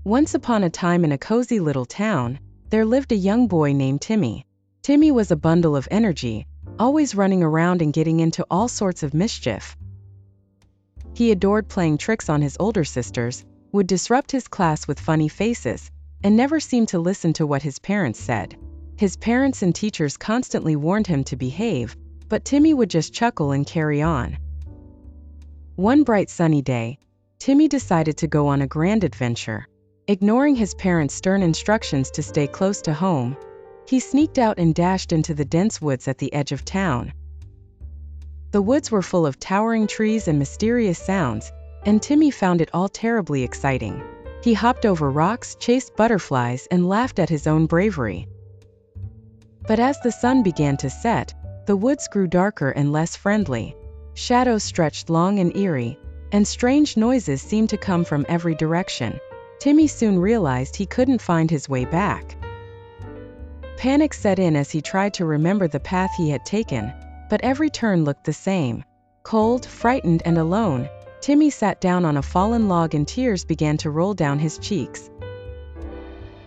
Once upon a time in a cozy little town, there lived a young boy named Timmy. Timmy was a bundle of energy, always running around and getting into all sorts of mischief. He adored playing tricks on his older sisters, would disrupt his class with funny faces, and never seemed to listen to what his parents said. His parents and teachers constantly warned him to behave, but Timmy would just chuckle and carry on. One bright sunny day, Timmy decided to go on a grand adventure. Ignoring his parents' stern instructions to stay close to home, he sneaked out and dashed into the dense woods at the edge of town. The woods were full of towering trees and mysterious sounds, and Timmy found it all terribly exciting. He hopped over rocks, chased butterflies, and laughed at his own bravery. But as the sun began to set, the woods grew darker and less friendly. Shadows stretched long and eerie, and strange noises seemed to come from every direction. Timmy soon realized he couldn't find his way back. Panic set in as he tried to remember the path he had taken, but every turn looked the same. Cold, frightened, and alone, Timmy sat down on a fallen log and tears began to roll down his cheeks.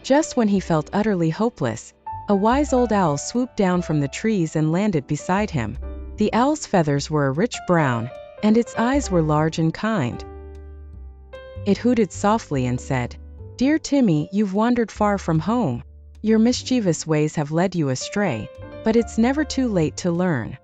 Just when he felt utterly hopeless, a wise old owl swooped down from the trees and landed beside him. The owl's feathers were a rich brown, and its eyes were large and kind. It hooted softly and said, "Dear Timmy, you've wandered far from home. Your mischievous ways have led you astray, but it's never too late to learn."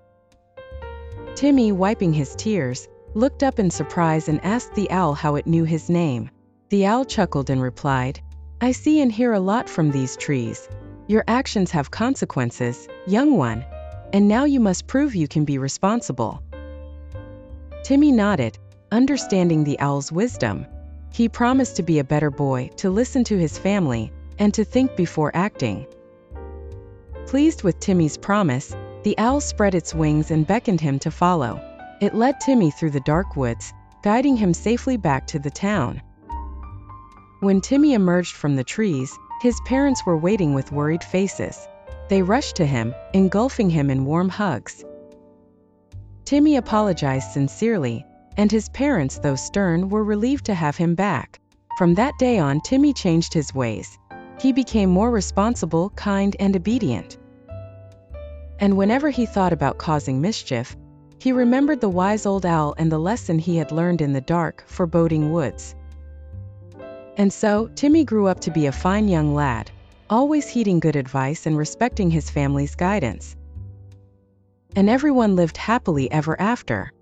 Timmy, wiping his tears, looked up in surprise and asked the owl how it knew his name. The owl chuckled and replied, "I see and hear a lot from these trees. Your actions have consequences, young one, and now you must prove you can be responsible." Timmy nodded, understanding the owl's wisdom. He promised to be a better boy, to listen to his family, and to think before acting. Pleased with Timmy's promise, the owl spread its wings and beckoned him to follow. It led Timmy through the dark woods, guiding him safely back to the town. When Timmy emerged from the trees, his parents were waiting with worried faces. They rushed to him, engulfing him in warm hugs. Timmy apologized sincerely, and his parents, though stern, were relieved to have him back. From that day on, Timmy changed his ways. He became more responsible, kind, and obedient. And whenever he thought about causing mischief, he remembered the wise old owl and the lesson he had learned in the dark, foreboding woods. And so, Timmy grew up to be a fine young lad, always heeding good advice and respecting his family's guidance. And everyone lived happily ever after.